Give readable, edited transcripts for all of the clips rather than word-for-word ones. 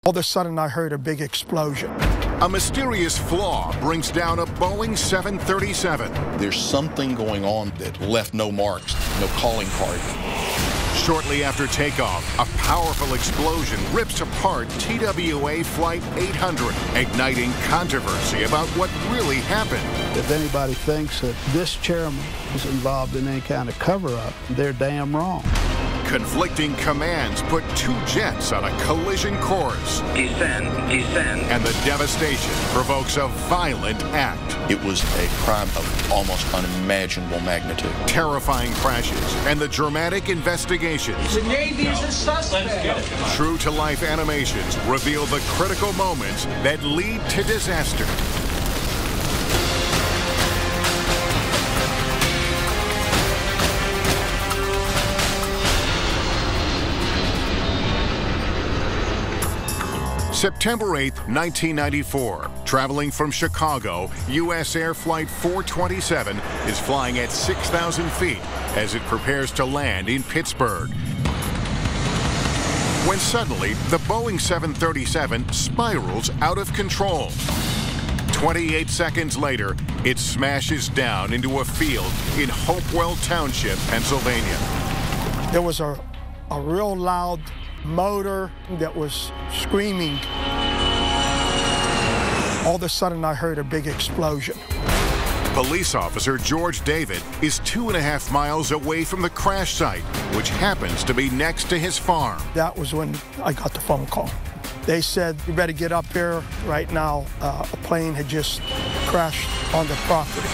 All of a sudden, I heard a big explosion. A mysterious flaw brings down a Boeing 737. There's something going on that left no marks, no calling card. Shortly after takeoff, a powerful explosion rips apart TWA Flight 800, igniting controversy about what really happened. If anybody thinks that this chairman is involved in any kind of cover-up, they're damn wrong. Conflicting commands put two jets on a collision course. Descend. And the devastation provokes a violent act. It was a crime of almost unimaginable magnitude. Terrifying crashes and the dramatic investigations. The Navy is a suspect. True-to-life animations reveal the critical moments that lead to disaster. September 8, 1994, traveling from Chicago, U.S. Air Flight 427 is flying at 6,000 feet as it prepares to land in Pittsburgh. When suddenly, the Boeing 737 spirals out of control. 28 seconds later, it smashes down into a field in Hopewell Township, Pennsylvania. There was a real loud motor that was screaming. All of a sudden, I heard a big explosion. Police officer George David is 2.5 miles away from the crash site, which happens to be next to his farm. That was when I got the phone call. They said, "You better get up here right now. A plane had just crashed on the property."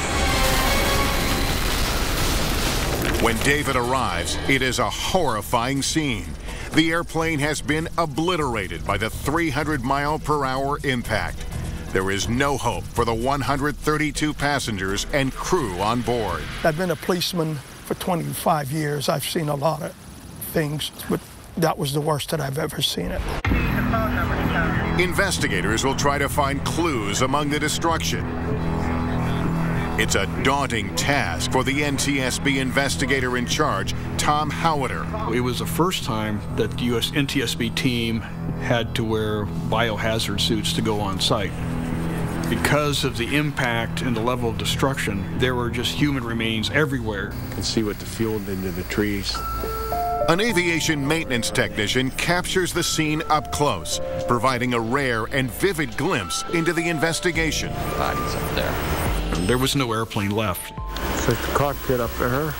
When David arrives, it is a horrifying scene. The airplane has been obliterated by the 300-mile-per-hour impact. There is no hope for the 132 passengers and crew on board. I've been a policeman for 25 years. I've seen a lot of things, but that was the worst that I've ever seen it. Investigators will try to find clues among the destruction. It's a daunting task for the NTSB investigator in charge, Tom Howiter. It was the first time that the U.S. NTSB team had to wear biohazard suits to go on site. Because of the impact and the level of destruction, there were just human remains everywhere. You can see what the fuel did to the trees. An aviation maintenance technician captures the scene up close, providing a rare and vivid glimpse into the investigation. Bodies up there. There was no airplane left. It's like the cockpit up there.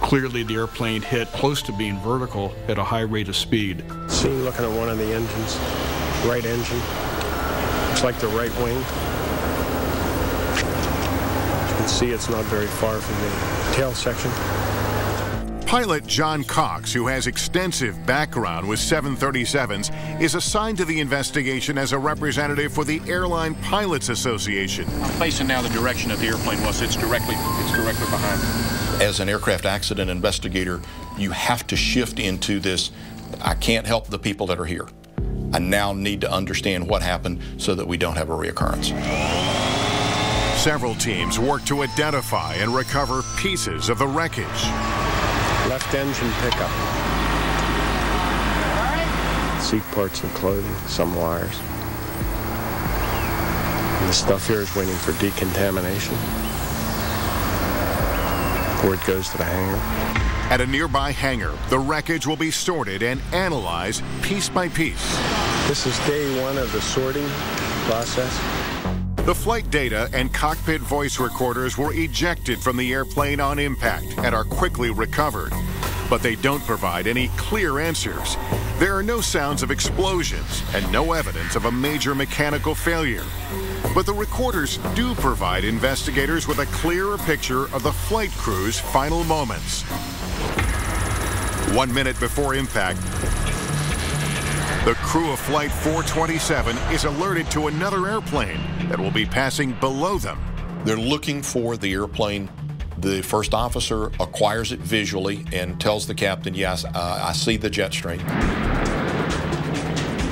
Clearly, the airplane hit close to being vertical at a high rate of speed. Seen looking at one of the engines, right engine. Looks like the right wing. You can see it's not very far from the tail section. Pilot John Cox, who has extensive background with 737s, is assigned to the investigation as a representative for the Airline Pilots Association. I'm facing now the direction that the airplane was. It's directly behind me. As an aircraft accident investigator, you have to shift into this, I can't help the people that are here. I now need to understand what happened so that we don't have a reoccurrence. Several teams work to identify and recover pieces of the wreckage. Left engine pickup. Seat parts and clothing, some wires. And the stuff here is waiting for decontamination before it goes to the hangar. At a nearby hangar, the wreckage will be sorted and analyzed piece by piece. This is day one of the sorting process. The flight data and cockpit voice recorders were ejected from the airplane on impact and are quickly recovered. But they don't provide any clear answers. There are no sounds of explosions and no evidence of a major mechanical failure. But the recorders do provide investigators with a clearer picture of the flight crew's final moments. 1 minute before impact, the crew of Flight 427 is alerted to another airplane that will be passing below them. They're looking for the airplane. The first officer acquires it visually and tells the captain, yes, I see the jet stream.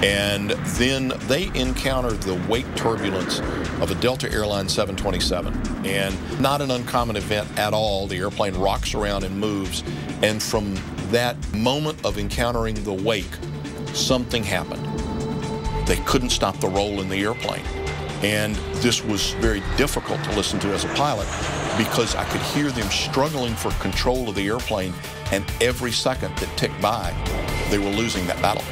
And then they encounter the wake turbulence of a Delta Airlines 727. And not an uncommon event at all. The airplane rocks around and moves. And from that moment of encountering the wake, something happened. They couldn't stop the roll in the airplane. And this was very difficult to listen to as a pilot because I could hear them struggling for control of the airplane, and every second that ticked by, they were losing that battle.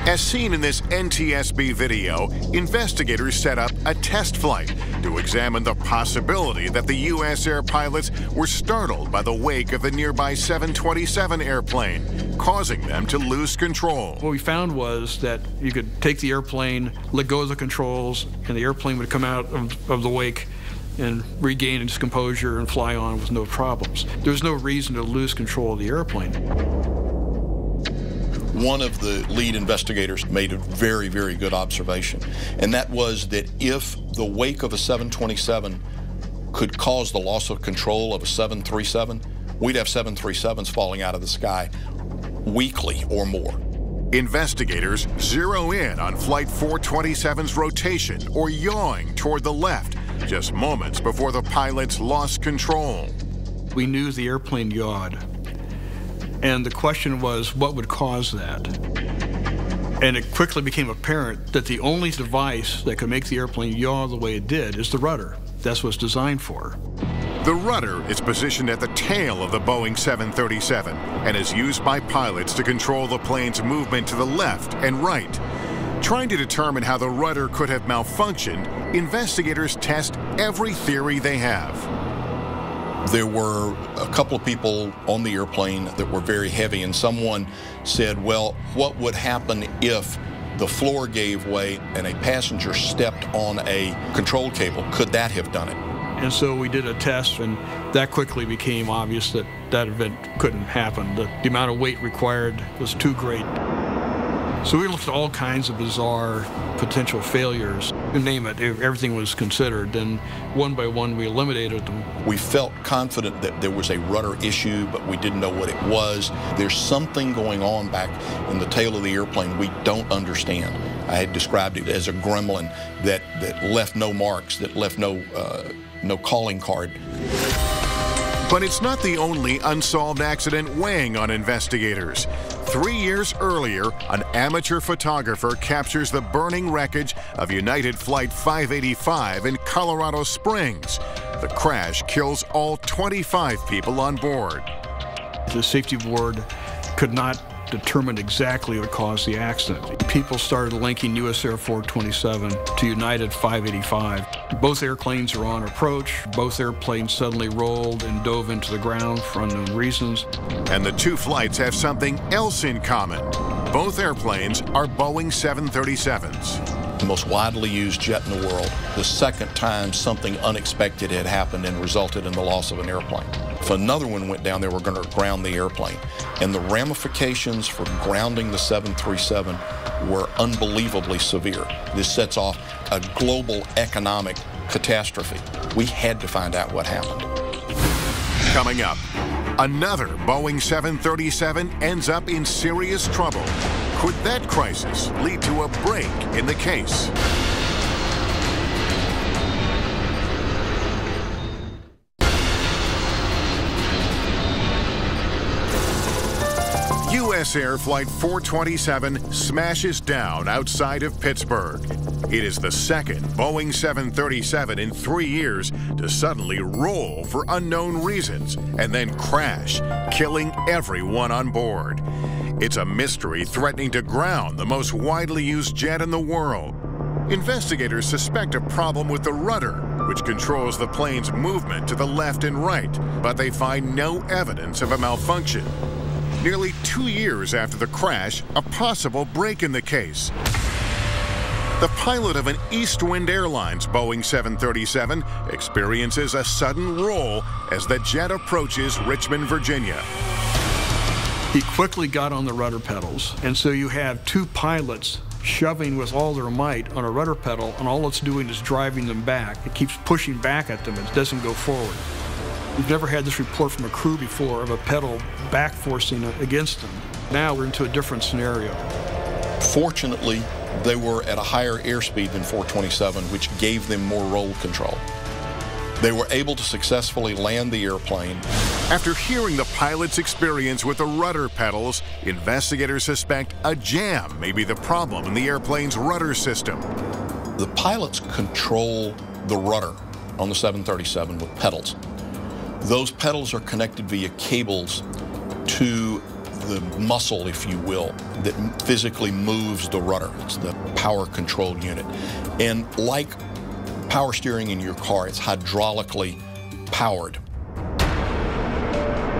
As seen in this NTSB video, investigators set up a test flight to examine the possibility that the U.S. air pilots were startled by the wake of the nearby 727 airplane, causing them to lose control. What we found was that you could take the airplane, let go of the controls, and the airplane would come out of the wake and regain its composure and fly on with no problems. There was no reason to lose control of the airplane. One of the lead investigators made a very, very good observation, and that was that if the wake of a 727 could cause the loss of control of a 737, we'd have 737s falling out of the sky weekly or more. Investigators zero in on Flight 427's rotation or yawing toward the left, just moments before the pilots lost control. We knew the airplane yawed. And the question was, what would cause that? And it quickly became apparent that the only device that could make the airplane yaw the way it did is the rudder. That's what it's designed for. The rudder is positioned at the tail of the Boeing 737 and is used by pilots to control the plane's movement to the left and right. Trying to determine how the rudder could have malfunctioned, investigators test every theory they have. There were a couple of people on the airplane that were very heavy, and someone said, well, what would happen if the floor gave way and a passenger stepped on a control cable? Could that have done it? And so we did a test, and that quickly became obvious that that event couldn't happen. The amount of weight required was too great. So we looked at all kinds of bizarre potential failures. You name it, everything was considered, and one by one we eliminated them. We felt confident that there was a rudder issue, but we didn't know what it was. There's something going on back in the tail of the airplane we don't understand. I had described it as a gremlin that left no marks, that left no calling card. But it's not the only unsolved accident weighing on investigators. 3 years earlier, an amateur photographer captures the burning wreckage of United Flight 585 in Colorado Springs. The crash kills all 25 people on board. The safety board could not determine exactly what caused the accident. People started linking US Air 427 to United 585. Both airplanes are on approach. Both airplanes suddenly rolled and dove into the ground for unknown reasons. And the two flights have something else in common. Both airplanes are Boeing 737s. The most widely used jet in the world. The second time something unexpected had happened and resulted in the loss of an airplane. If another one went down, they were going to ground the airplane. And the ramifications for grounding the 737 were unbelievably severe. This sets off a global economic catastrophe. We had to find out what happened. Coming up, another Boeing 737 ends up in serious trouble. Could that crisis lead to a break in the case? U.S. Air Flight 427 smashes down outside of Pittsburgh. It is the second Boeing 737 in 3 years to suddenly roll for unknown reasons and then crash, killing everyone on board. It's a mystery threatening to ground the most widely used jet in the world. Investigators suspect a problem with the rudder, which controls the plane's movement to the left and right, but they find no evidence of a malfunction. Nearly 2 years after the crash, a possible break in the case. The pilot of an Eastwind Airlines Boeing 737 experiences a sudden roll as the jet approaches Richmond, Virginia. He quickly got on the rudder pedals, and so you have two pilots shoving with all their might on a rudder pedal, and all it's doing is driving them back. It keeps pushing back at them. It doesn't go forward. We've never had this report from a crew before of a pedal back forcing against them. Now we're into a different scenario. Fortunately, they were at a higher airspeed than 427, which gave them more roll control. They were able to successfully land the airplane After hearing the pilot's experience with the rudder pedals, investigators suspect a jam may be the problem in the airplane's rudder system. The pilots control the rudder on the 737 with pedals. Those pedals are connected via cables to the muscle, if you will, that physically moves the rudder. It's the power control unit. And like power steering in your car, it's hydraulically powered.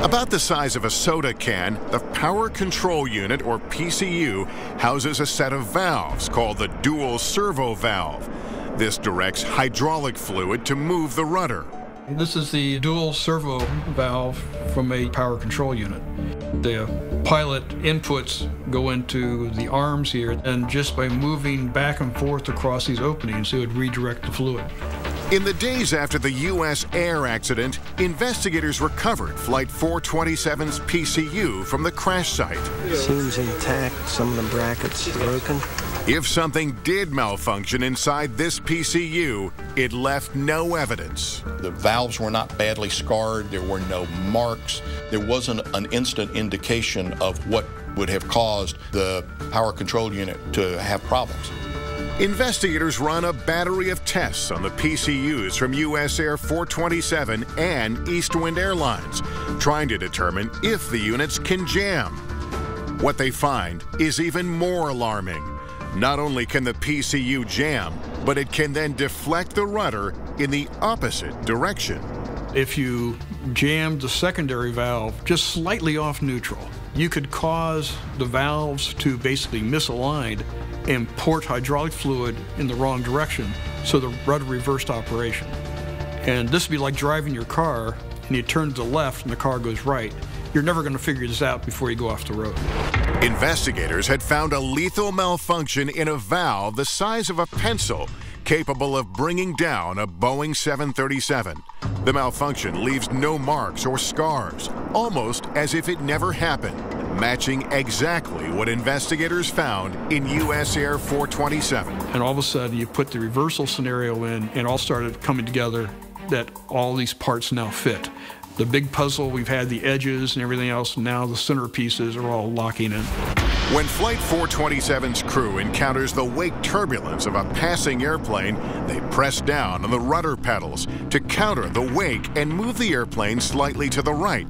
About the size of a soda can, the Power Control Unit, or PCU, houses a set of valves called the dual servo valve. This directs hydraulic fluid to move the rudder. This is the dual servo valve from a power control unit. The pilot inputs go into the arms here, and just by moving back and forth across these openings, it would redirect the fluid. In the days after the U.S. Air accident, investigators recovered Flight 427's PCU from the crash site. Seems intact, some of the brackets broken. If something did malfunction inside this PCU, it left no evidence. The valves were not badly scarred. There were no marks. There wasn't an instant indication of what would have caused the power control unit to have problems. Investigators run a battery of tests on the PCUs from U.S. Air 427 and East Wind Airlines, trying to determine if the units can jam. What they find is even more alarming. Not only can the PCU jam, but it can then deflect the rudder in the opposite direction. If you jammed the secondary valve just slightly off neutral, you could cause the valves to basically misalign and port hydraulic fluid in the wrong direction, so the rudder reversed operation. And this would be like driving your car and you turn to the left and the car goes right. You're never going to figure this out before you go off the road. Investigators had found a lethal malfunction in a valve the size of a pencil, capable of bringing down a Boeing 737. The malfunction leaves no marks or scars, almost as if it never happened, matching exactly what investigators found in U.S. Air 427. And all of a sudden, you put the reversal scenario in, and all started coming together that all these parts now fit. The big puzzle, we've had the edges and everything else, now the centerpieces are all locking in. When Flight 427's crew encounters the wake turbulence of a passing airplane, they press down on the rudder pedals to counter the wake and move the airplane slightly to the right.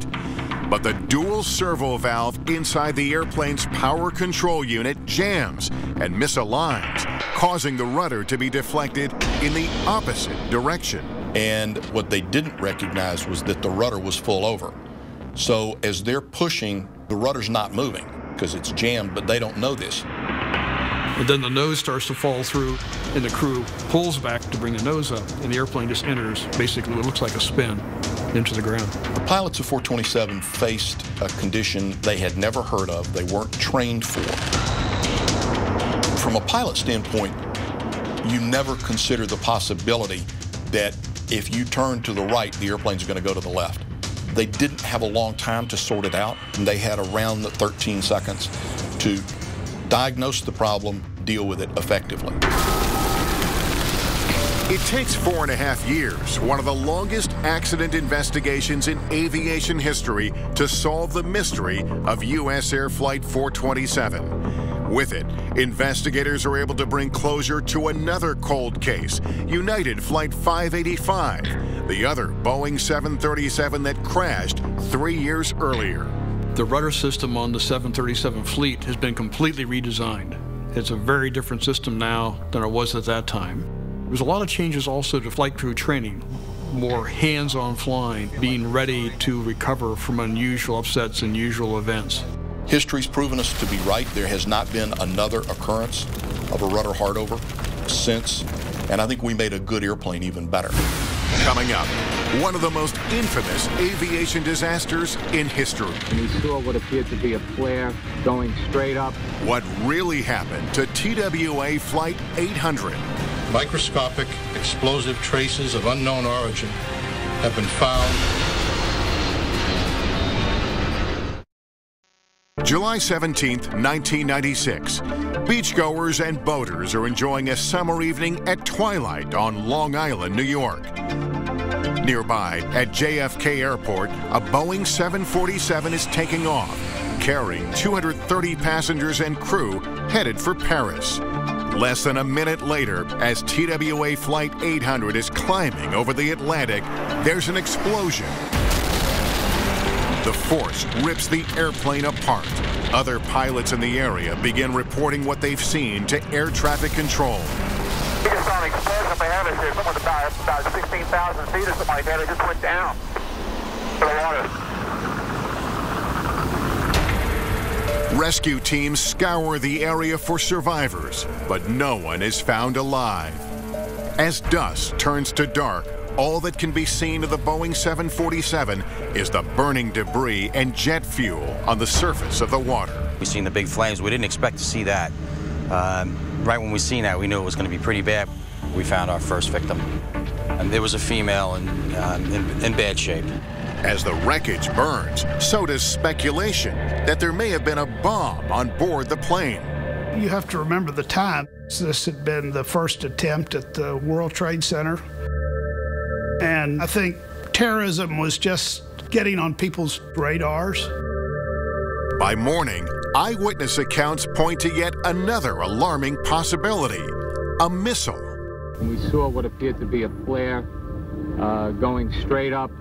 But the dual servo valve inside the airplane's power control unit jams and misaligns, causing the rudder to be deflected in the opposite direction. And what they didn't recognize was that the rudder was full over. So as they're pushing, the rudder's not moving because it's jammed, but they don't know this. And then the nose starts to fall through, and the crew pulls back to bring the nose up, and the airplane just enters basically what looks like a spin into the ground. The pilots of 427 faced a condition they had never heard of, they weren't trained for. From a pilot standpoint, you never consider the possibility that if you turn to the right, the airplane's going to go to the left. They didn't have a long time to sort it out, and they had around 13 seconds to diagnose the problem, deal with it effectively. It takes 4.5 years, one of the longest accident investigations in aviation history, to solve the mystery of U.S. Air Flight 427. With it, investigators are able to bring closure to another cold case, United Flight 585, the other Boeing 737 that crashed 3 years earlier. The rudder system on the 737 fleet has been completely redesigned. It's a very different system now than it was at that time. There's a lot of changes also to flight crew training, more hands-on flying, being ready to recover from unusual upsets and unusual events. History's proven us to be right. There has not been another occurrence of a rudder hardover since, and I think we made a good airplane even better. Coming up, one of the most infamous aviation disasters in history. We saw what appeared to be a flare going straight up. What really happened to TWA Flight 800? Microscopic explosive traces of unknown origin have been found. July 17th, 1996. Beachgoers and boaters are enjoying a summer evening at twilight on Long Island, New York. Nearby, at JFK Airport, a Boeing 747 is taking off, carrying 230 passengers and crew headed for Paris. Less than a minute later, as TWA Flight 800 is climbing over the Atlantic, there's an explosion. The force rips the airplane apart. Other pilots in the area begin reporting what they've seen to air traffic control. We just saw an explosion behind us here. Someone about 16,000 feet or something like that. It just went down to the water. Rescue teams scour the area for survivors, but no one is found alive. As dusk turns to dark, all that can be seen of the Boeing 747 is the burning debris and jet fuel on the surface of the water. We've seen the big flames. We didn't expect to see that. Right when we seen that, we knew it was going to be pretty bad. We found our first victim. And there was a female in bad shape. As the wreckage burns, so does speculation that there may have been a bomb on board the plane. You have to remember the time. This had been the first attempt at the World Trade Center. And I think terrorism was just getting on people's radars. By morning, eyewitness accounts point to yet another alarming possibility: a missile. We saw what appeared to be a flare going straight up.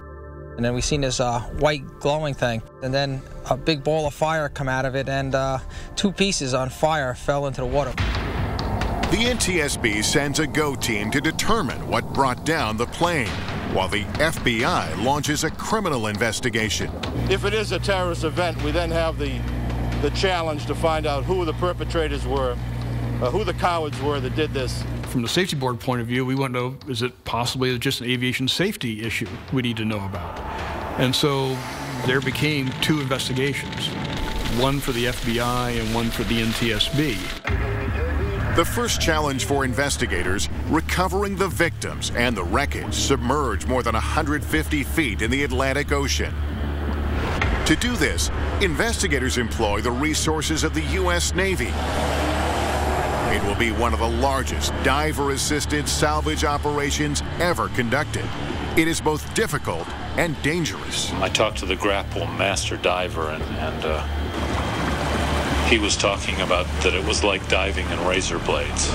And then we seen this white glowing thing, and then a big ball of fire come out of it, and 2 pieces on fire fell into the water. The NTSB sends a GO team to determine what brought down the plane, while the FBI launches a criminal investigation. If it is a terrorist event, we then have the challenge to find out who the perpetrators were, who the cowards were that did this. From the safety board point of view, we want to know, is it possibly just an aviation safety issue we need to know about? And so there became 2 investigations, one for the FBI and one for the NTSB. The first challenge for investigators, recovering the victims and the wreckage submerged more than 150 feet in the Atlantic Ocean. To do this, investigators employ the resources of the U.S. Navy. It will be one of the largest diver-assisted salvage operations ever conducted. It is both difficult and dangerous. I talked to the grapple master diver, and he was talking about that it was like diving in razor blades.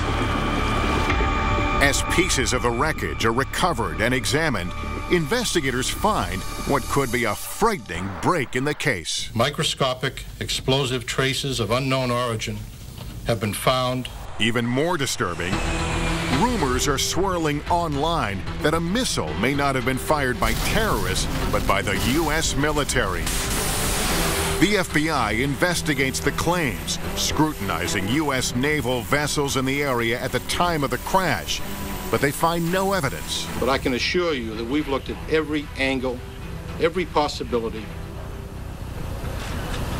As pieces of the wreckage are recovered and examined, investigators find what could be a frightening break in the case. Microscopic explosive traces of unknown origin have been found. Even more disturbing, rumors are swirling online that a missile may not have been fired by terrorists, but by the U.S. military. The FBI investigates the claims, scrutinizing U.S. naval vessels in the area at the time of the crash, but they find no evidence. But I can assure you that we've looked at every angle, every possibility,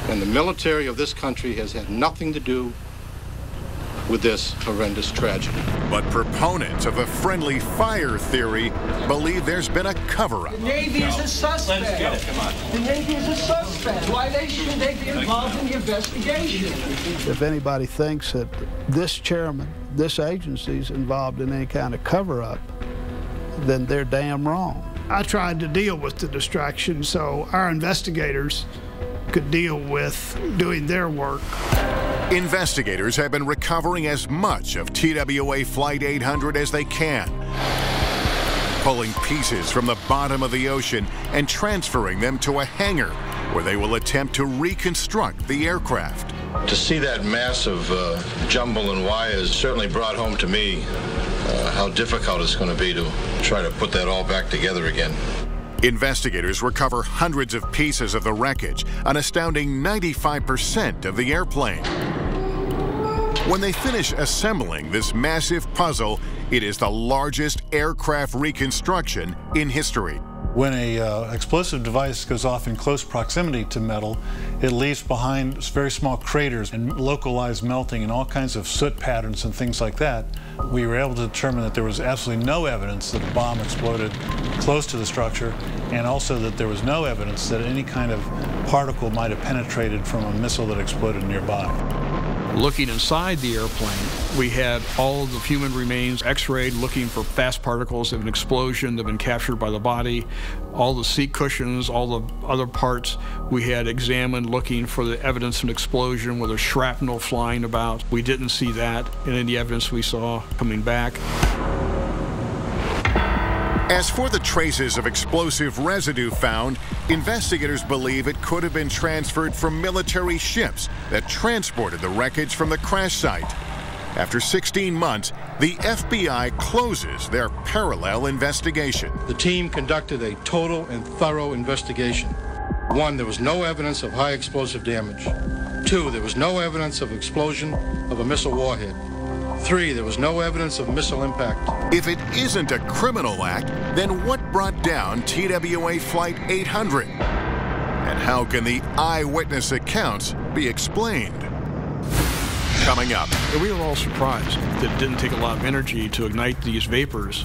and the military of this country has had nothing to do with this horrendous tragedy. But proponents of the friendly fire theory believe there's been a cover-up. The Navy is a suspect. Let's get it. Come on. The Navy is a suspect. Why should they be involved in the investigation? If anybody thinks that this chairman, this agency is involved in any kind of cover-up, then they're damn wrong. I tried to deal with the distraction so our investigators could deal with doing their work. Investigators have been recovering as much of TWA Flight 800 as they can, pulling pieces from the bottom of the ocean and transferring them to a hangar where they will attempt to reconstruct the aircraft. To see that mass of jumble and wires certainly brought home to me how difficult it's going to be to try to put that all back together again. Investigators recover hundreds of pieces of the wreckage, an astounding 95% of the airplane. When they finish assembling this massive puzzle, it is the largest aircraft reconstruction in history. When an explosive device goes off in close proximity to metal, it leaves behind very small craters and localized melting and all kinds of soot patterns and things like that. We were able to determine that there was absolutely no evidence that a bomb exploded close to the structure, and also that there was no evidence that any kind of particle might have penetrated from a missile that exploded nearby. Looking inside the airplane, we had all of the human remains x-rayed, looking for fast particles of an explosion that have been captured by the body. All the seat cushions, all the other parts we had examined, looking for the evidence of an explosion, whether shrapnel flying about. We didn't see that in any evidence we saw coming back. As for the traces of explosive residue found, investigators believe it could have been transferred from military ships that transported the wreckage from the crash site. After 16 months, the FBI closes their parallel investigation. The team conducted a total and thorough investigation. 1, there was no evidence of high explosive damage. 2, there was no evidence of explosion of a missile warhead. 3, there was no evidence of missile impact. If it isn't a criminal act, then what brought down TWA Flight 800? And how can the eyewitness accounts be explained? Coming up. We were all surprised that it didn't take a lot of energy to ignite these vapors.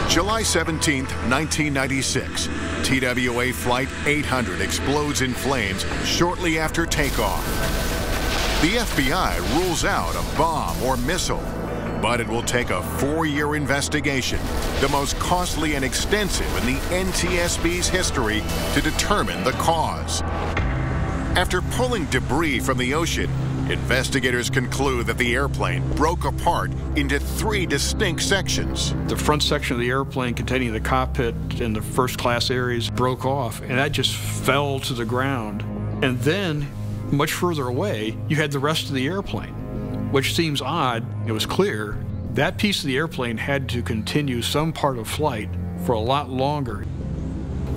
July 17, 1996, TWA Flight 800 explodes in flames shortly after takeoff. The FBI rules out a bomb or missile, but it will take a 4-year investigation, the most costly and extensive in the NTSB's history, to determine the cause. After pulling debris from the ocean, investigators conclude that the airplane broke apart into 3 distinct sections. The front section of the airplane containing the cockpit and the first class areas broke off, and that just fell to the ground. And then, much further away, you had the rest of the airplane, which seems odd. It was clear that piece of the airplane had to continue some part of flight for a lot longer.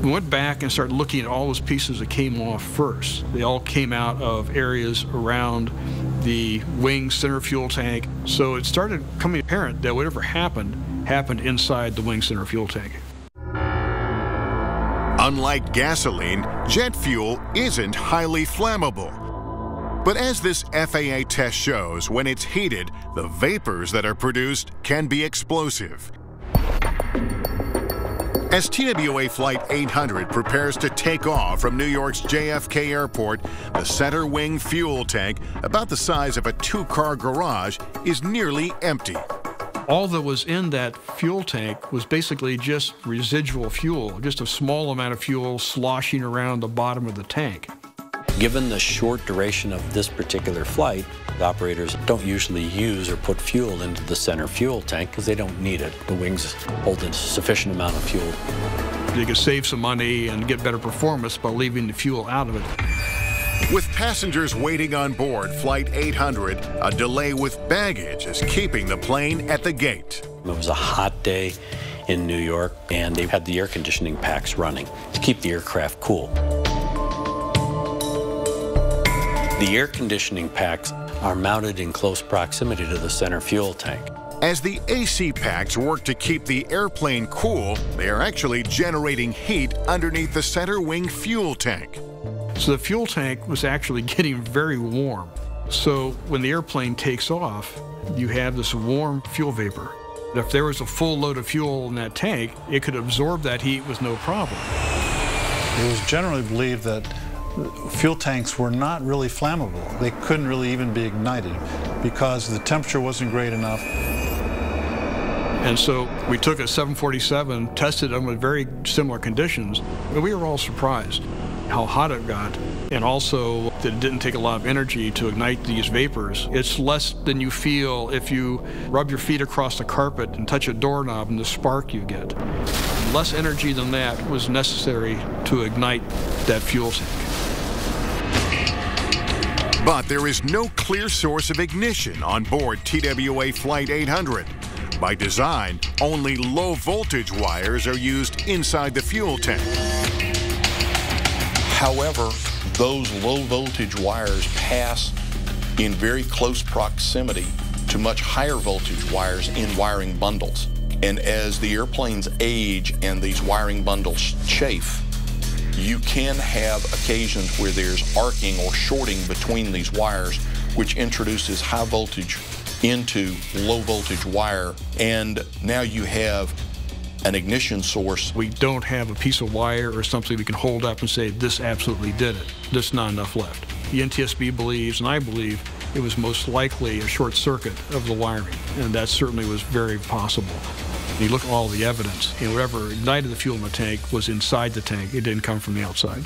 We went back and started looking at all those pieces that came off first. They all came out of areas around the wing center fuel tank. So it started becoming apparent that whatever happened inside the wing center fuel tank. Unlike gasoline, jet fuel isn't highly flammable. But as this FAA test shows, when it's heated, the vapors that are produced can be explosive. As TWA Flight 800 prepares to take off from New York's JFK Airport, the center wing fuel tank, about the size of a 2-car garage, is nearly empty. All that was in that fuel tank was basically just residual fuel, just a small amount of fuel sloshing around the bottom of the tank. Given the short duration of this particular flight, the operators don't usually use or put fuel into the center fuel tank because they don't need it. The wings hold a sufficient amount of fuel. You could save some money and get better performance by leaving the fuel out of it. With passengers waiting on board Flight 800, a delay with baggage is keeping the plane at the gate. It was a hot day in New York, and they had the air conditioning packs running to keep the aircraft cool. The air conditioning packs are mounted in close proximity to the center fuel tank. As the AC packs work to keep the airplane cool, they are actually generating heat underneath the center wing fuel tank. So the fuel tank was actually getting very warm. So when the airplane takes off, you have this warm fuel vapor. If there was a full load of fuel in that tank, it could absorb that heat with no problem. It was generally believed that fuel tanks were not really flammable. They couldn't really even be ignited because the temperature wasn't great enough. And so we took a 747, tested them with very similar conditions, and we were all surprised how hot it got, and also that it didn't take a lot of energy to ignite these vapors. It's less than you feel if you rub your feet across the carpet and touch a doorknob and the spark you get. Less energy than that was necessary to ignite that fuel tank. But there is no clear source of ignition on board TWA Flight 800. By design, only low-voltage wires are used inside the fuel tank. However, those low-voltage wires pass in very close proximity to much higher voltage wires in wiring bundles. And as the airplanes age and these wiring bundles chafe, you can have occasions where there's arcing or shorting between these wires, which introduces high voltage into low voltage wire, and now you have an ignition source. We don't have a piece of wire or something we can hold up and say, this absolutely did it. There's not enough left. The NTSB believes, and I believe, it was most likely a short circuit of the wiring, and that certainly was very possible. You look at all the evidence, and whatever ignited the fuel in the tank was inside the tank. It didn't come from the outside.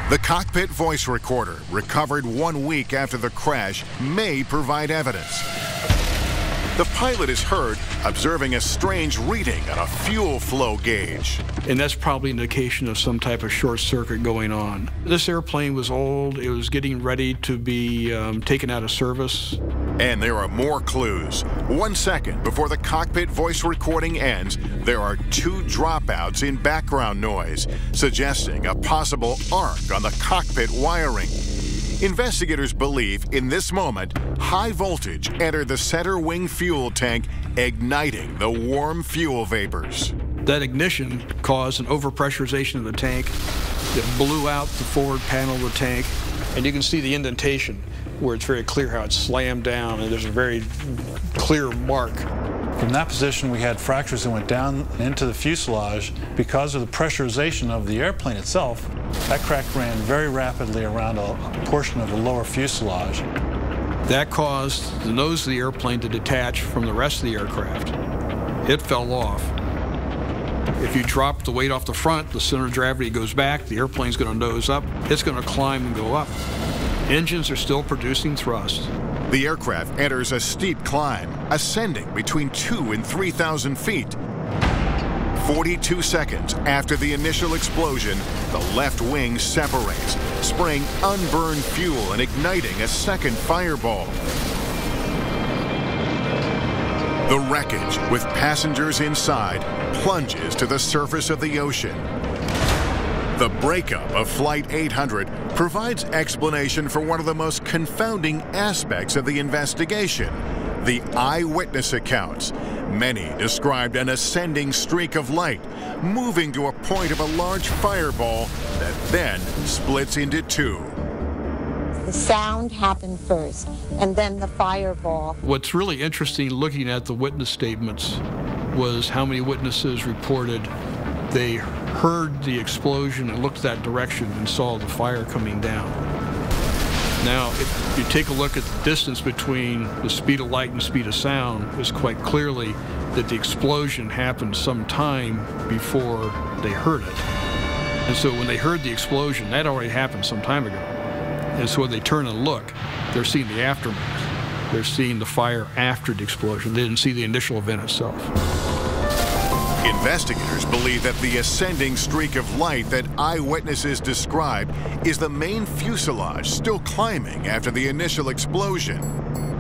The cockpit voice recorder, recovered 1 week after the crash, may provide evidence. The pilot is heard observing a strange reading on a fuel flow gauge. And that's probably an indication of some type of short circuit going on. This airplane was old. It was getting ready to be taken out of service. And there are more clues. 1 second before the cockpit voice recording ends, there are 2 dropouts in background noise, suggesting a possible arc on the cockpit wiring. Investigators believe in this moment, high voltage entered the center wing fuel tank, igniting the warm fuel vapors. That ignition caused an overpressurization of the tank that blew out the forward panel of the tank. And you can see the indentation where it's very clear how it's slammed down, and there's a very clear mark. From that position, we had fractures that went down into the fuselage. Because of the pressurization of the airplane itself, that crack ran very rapidly around a portion of the lower fuselage. That caused the nose of the airplane to detach from the rest of the aircraft. It fell off. If you drop the weight off the front, the center of gravity goes back, the airplane's going to nose up, it's going to climb and go up. Engines are still producing thrust. The aircraft enters a steep climb, ascending between 2,000 and 3,000 feet. 42 seconds after the initial explosion, the left wing separates, spraying unburned fuel and igniting a second fireball. The wreckage, with passengers inside, plunges to the surface of the ocean. The breakup of Flight 800 provides explanation for one of the most confounding aspects of the investigation, the eyewitness accounts. Many described an ascending streak of light, moving to a point of a large fireball that then splits into 2. The sound happened first, and then the fireball. What's really interesting looking at the witness statements was how many witnesses reported they heard the explosion and looked that direction and saw the fire coming down. Now, if you take a look at the distance between the speed of light and the speed of sound, it's quite clearly that the explosion happened some time before they heard it. And so when they heard the explosion, that already happened some time ago. And so when they turn and look, they're seeing the aftermath. They're seeing the fire after the explosion. They didn't see the initial event itself. Investigators believe that the ascending streak of light that eyewitnesses described is the main fuselage still climbing after the initial explosion.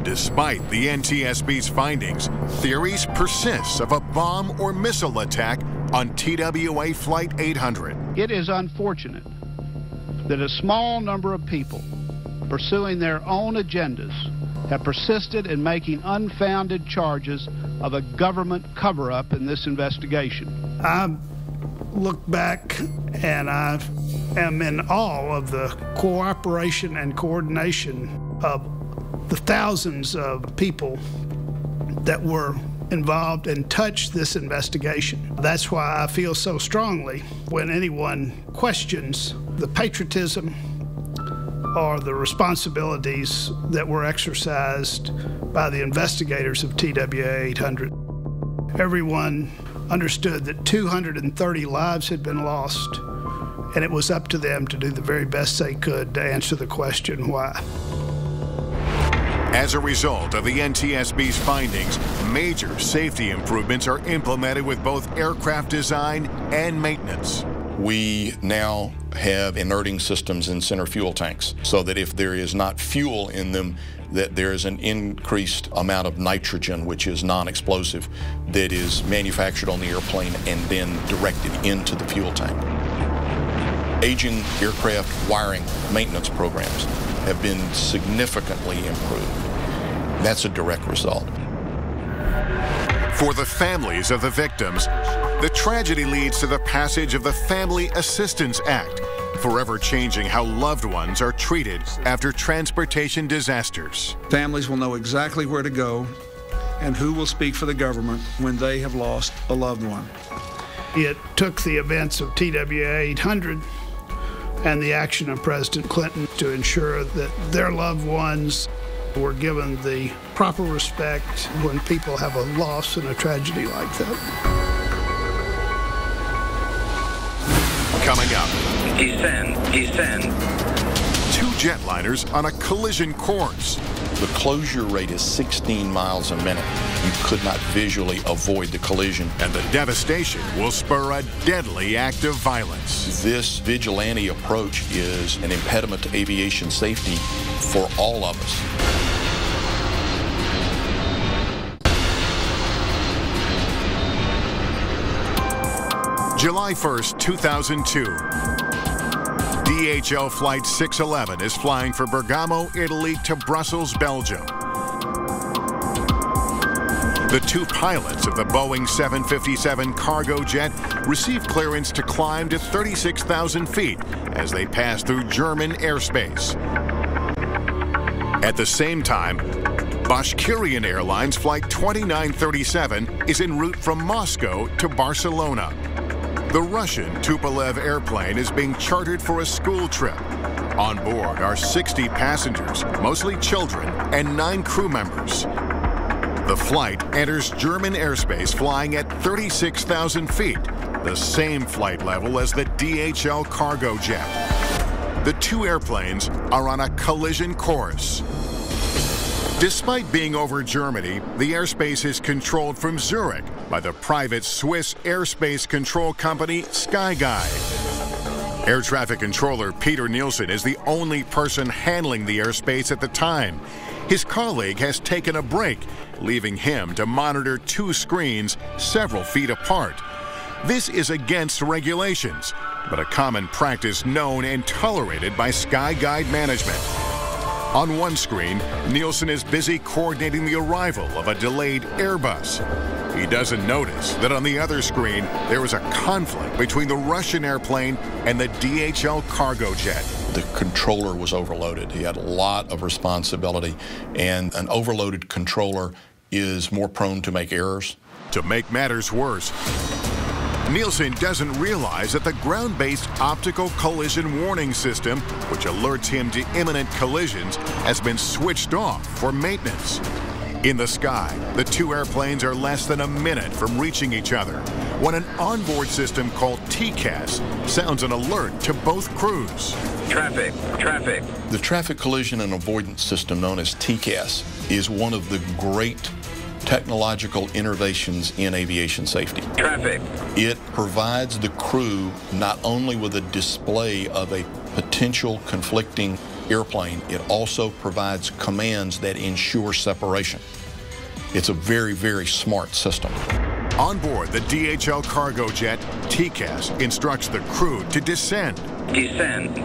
Despite the NTSB's findings, theories persist of a bomb or missile attack on TWA Flight 800. It is unfortunate that a small number of people pursuing their own agendas have persisted in making unfounded charges of a government cover-up in this investigation. I look back and I am in awe of the cooperation and coordination of the thousands of people that were involved and touched this investigation. That's why I feel so strongly when anyone questions the patriotism or the responsibilities that were exercised by the investigators of TWA 800. Everyone understood that 230 lives had been lost, and it was up to them to do the very best they could to answer the question, why? As a result of the NTSB's findings, major safety improvements are implemented with both aircraft design and maintenance. We now have inerting systems in center fuel tanks so that if there is not fuel in them, that there is an increased amount of nitrogen, which is non-explosive, that is manufactured on the airplane and then directed into the fuel tank. Aging aircraft wiring maintenance programs have been significantly improved. That's a direct result. For the families of the victims, the tragedy leads to the passage of the Family Assistance Act, forever changing how loved ones are treated after transportation disasters. Families will know exactly where to go and who will speak for the government when they have lost a loved one. It took the events of TWA 800 and the action of President Clinton to ensure that their loved ones were given the proper respect when people have a loss and a tragedy like that. Coming up. Descend. Two jetliners on a collision course. The closure rate is 16 miles a minute. You could not visually avoid the collision. And the devastation will spur a deadly act of violence. This vigilante approach is an impediment to aviation safety for all of us. July 1st, 2002. DHL Flight 611 is flying from Bergamo, Italy to Brussels, Belgium. The two pilots of the Boeing 757 cargo jet received clearance to climb to 36,000 feet as they pass through German airspace. At the same time, Bashkirian Airlines Flight 2937 is en route from Moscow to Barcelona. The Russian Tupolev airplane is being chartered for a school trip. On board are 60 passengers, mostly children, and 9 crew members. The flight enters German airspace flying at 36,000 feet, the same flight level as the DHL cargo jet. The two airplanes are on a collision course. Despite being over Germany, the airspace is controlled from Zurich by the private Swiss airspace control company SkyGuide. Air traffic controller Peter Nielsen is the only person handling the airspace at the time. His colleague has taken a break, leaving him to monitor 2 screens several feet apart. This is against regulations, but a common practice known and tolerated by SkyGuide management. On one screen, Nielsen is busy coordinating the arrival of a delayed Airbus. He doesn't notice that on the other screen, there is a conflict between the Russian airplane and the DHL cargo jet. The controller was overloaded. He had a lot of responsibility, and an overloaded controller is more prone to make errors. To make matters worse, Nielsen doesn't realize that the ground-based optical collision warning system, which alerts him to imminent collisions, has been switched off for maintenance. In the sky, the two airplanes are less than a minute from reaching each other when an onboard system called TCAS sounds an alert to both crews. Traffic. The traffic collision and avoidance system known as TCAS is one of the great technological innovations in aviation safety. Traffic. It provides the crew not only with a display of a potential conflicting airplane, it also provides commands that ensure separation. It's a very, very smart system. On board the DHL cargo jet, TCAS instructs the crew to descend. Descend.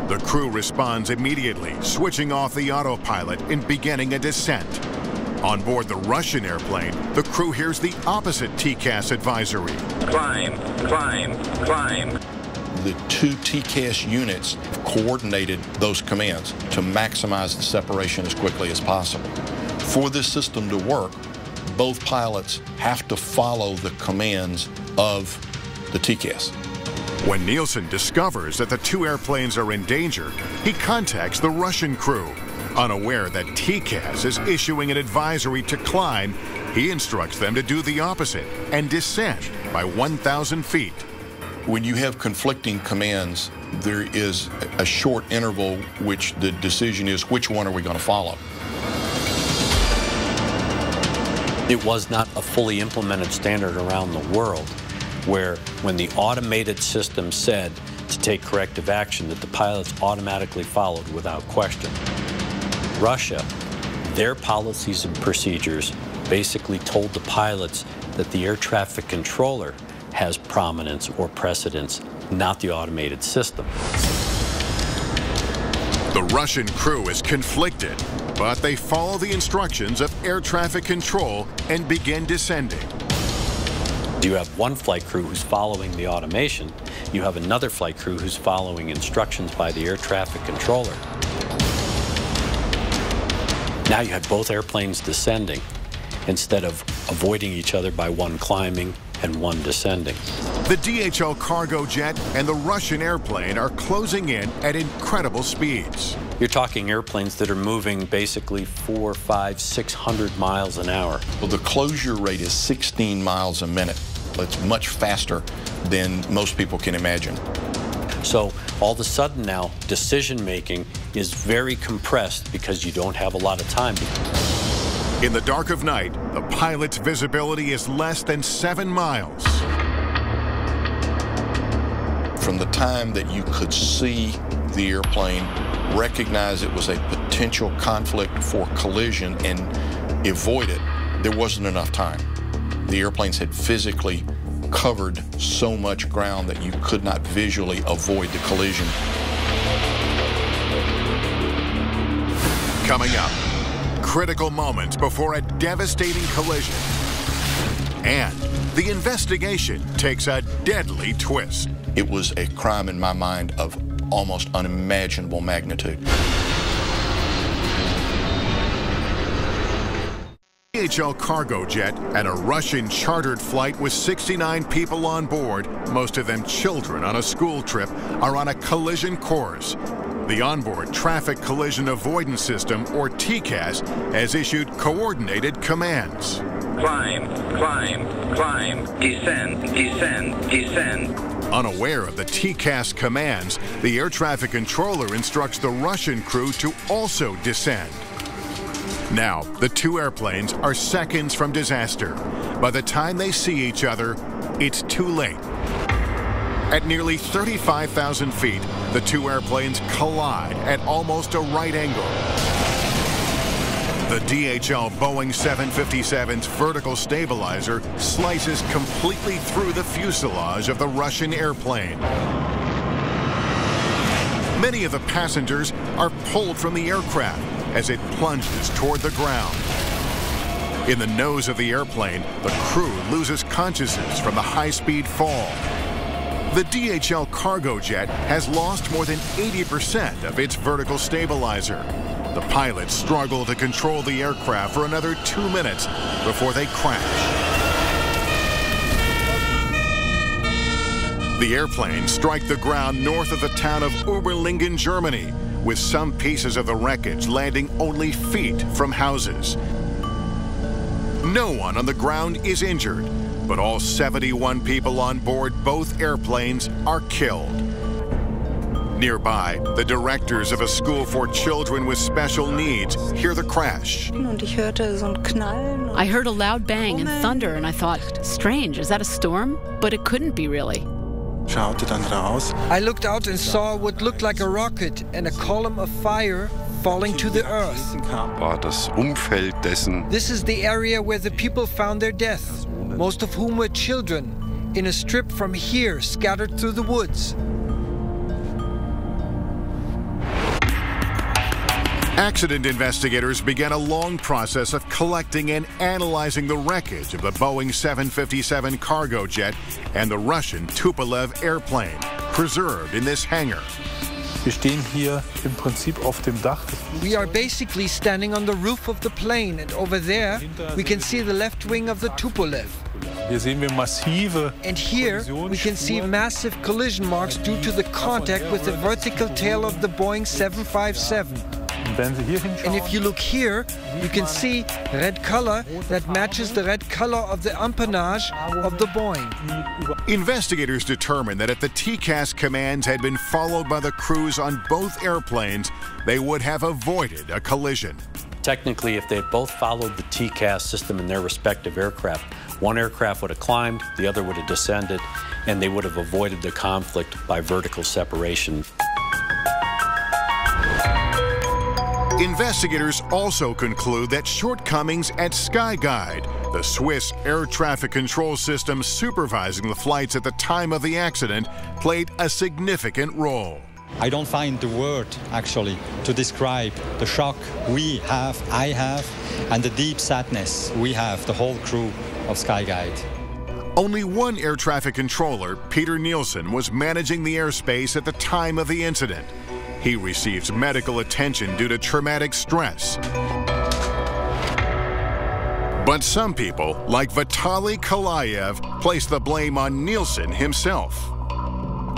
The crew responds immediately, switching off the autopilot and beginning a descent. On board the Russian airplane, the crew hears the opposite TCAS advisory. Climb. The two TCAS units coordinated those commands to maximize the separation as quickly as possible. For this system to work, both pilots have to follow the commands of the TCAS. When Nielsen discovers that the two airplanes are in danger, he contacts the Russian crew. Unaware that TCAS is issuing an advisory to climb, he instructs them to do the opposite and descend by 1,000 feet. When you have conflicting commands, there is a short interval which the decision is which one are we going to follow. It was not a fully implemented standard around the world where when the automated system said to take corrective action that the pilots automatically followed without question. Russia, their policies and procedures basically told the pilots that the air traffic controller has prominence or precedence, not the automated system. The Russian crew is conflicted, but they follow the instructions of air traffic control and begin descending. You have one flight crew who's following the automation. You have another flight crew who's following instructions by the air traffic controller. Now you have both airplanes descending instead of avoiding each other by one climbing and one descending. The DHL cargo jet and the Russian airplane are closing in at incredible speeds. You're talking airplanes that are moving basically 400, 500, 600 miles an hour. Well, the closure rate is 16 miles a minute. It's much faster than most people can imagine. So all of a sudden now, decision making is very compressed because you don't have a lot of time. In the dark of night, the pilot's visibility is less than 7 miles. From the time that you could see the airplane, recognize it was a potential conflict for collision and avoid it, there wasn't enough time. The airplanes had physically covered so much ground that you could not visually avoid the collision. Coming up, critical moments before a devastating collision. And the investigation takes a deadly twist. It was a crime in my mind of almost unimaginable magnitude. DHL cargo jet and a Russian chartered flight with 69 people on board, most of them children on a school trip, are on a collision course. The onboard traffic collision avoidance system, or TCAS, has issued coordinated commands. Climb, climb, climb, descend, descend, descend. Unaware of the TCAS commands, the air traffic controller instructs the Russian crew to also descend. Now, the two airplanes are seconds from disaster. By the time they see each other, it's too late. At nearly 35,000 feet, the two airplanes collide at almost a right angle. The DHL Boeing 757's vertical stabilizer slices completely through the fuselage of the Russian airplane. Many of the passengers are pulled from the aircraft as it plunges toward the ground. In the nose of the airplane, the crew loses consciousness from the high-speed fall. The DHL cargo jet has lost more than 80% of its vertical stabilizer. The pilots struggle to control the aircraft for another 2 minutes before they crash. The airplanes strike the ground north of the town of Oberlingen, Germany, with some pieces of the wreckage landing only feet from houses. No one on the ground is injured, but all 71 people on board both airplanes are killed. Nearby, the directors of a school for children with special needs hear the crash. I heard a loud bang and thunder, and I thought, strange, is that a storm? But it couldn't be really. I looked out and saw what looked like a rocket and a column of fire falling to the earth. This is the area where the people found their death, most of whom were children, in a strip from here scattered through the woods. Accident investigators began a long process of collecting and analyzing the wreckage of the Boeing 757 cargo jet and the Russian Tupolev airplane, preserved in this hangar. We are basically standing on the roof of the plane, and over there we can see the left wing of the Tupolev. And here we can see massive collision marks due to the contact with the vertical tail of the Boeing 757. And if you look here, you can see red color that matches the red color of the empennage of the Boeing. Investigators determined that if the TCAS commands had been followed by the crews on both airplanes, they would have avoided a collision. Technically, if they had both followed the TCAS system in their respective aircraft, one aircraft would have climbed, the other would have descended, and they would have avoided the conflict by vertical separation. Investigators also conclude that shortcomings at SkyGuide, the Swiss air traffic control system supervising the flights at the time of the accident, played a significant role. I don't find the word, actually, to describe the shock I have, and the deep sadness we have, the whole crew of SkyGuide. Only one air traffic controller, Peter Nielsen, was managing the airspace at the time of the incident. He receives medical attention due to traumatic stress. But some people, like Vitaly Kalayev, place the blame on Nielsen himself.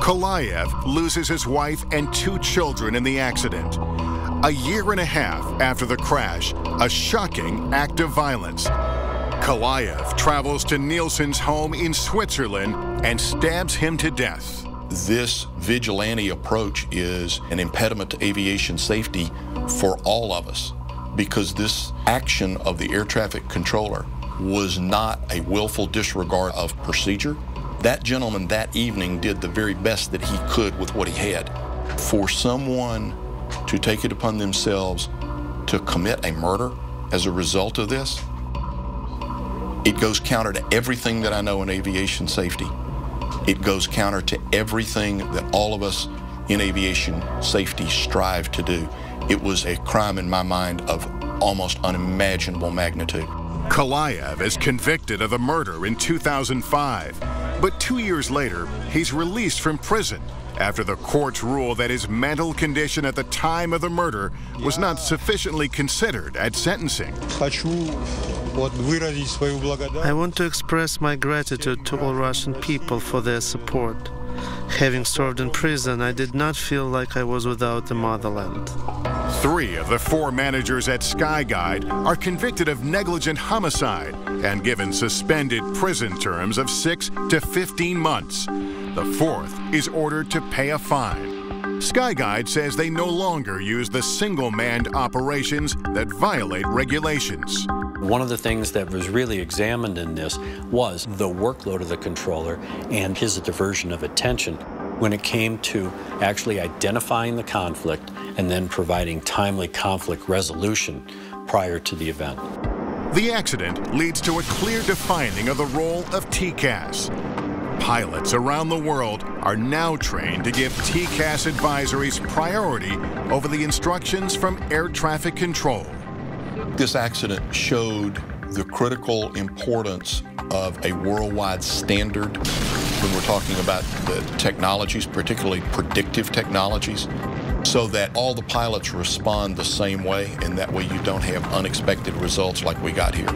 Kalayev loses his wife and 2 children in the accident. A year and a half after the crash, a shocking act of violence. Kalayev travels to Nielsen's home in Switzerland and stabs him to death. This vigilante approach is an impediment to aviation safety for all of us, because this action of the air traffic controller was not a willful disregard of procedure. That gentleman that evening did the very best that he could with what he had. For someone to take it upon themselves to commit a murder as a result of this, it goes counter to everything that I know in aviation safety. It goes counter to everything that all of us in aviation safety strive to do. It was a crime in my mind of almost unimaginable magnitude. Kalayev is convicted of the murder in 2005, but 2 years later, he's released from prison after the courts ruled that his mental condition at the time of the murder was not sufficiently considered at sentencing. I want to express my gratitude to all Russian people for their support. Having served in prison, I did not feel like I was without the motherland. 3 of the 4 managers at Skyguide are convicted of negligent homicide and given suspended prison terms of 6 to 15 months. The 4th is ordered to pay a fine. Skyguide says they no longer use the single-manned operations that violate regulations. One of the things that was really examined in this was the workload of the controller and his diversion of attention when it came to actually identifying the conflict and then providing timely conflict resolution prior to the event. The accident leads to a clear defining of the role of TCAS. Pilots around the world are now trained to give TCAS advisories priority over the instructions from air traffic control. This accident showed the critical importance of a worldwide standard when we're talking about the technologies, particularly predictive technologies, so that all the pilots respond the same way, and that way you don't have unexpected results like we got here.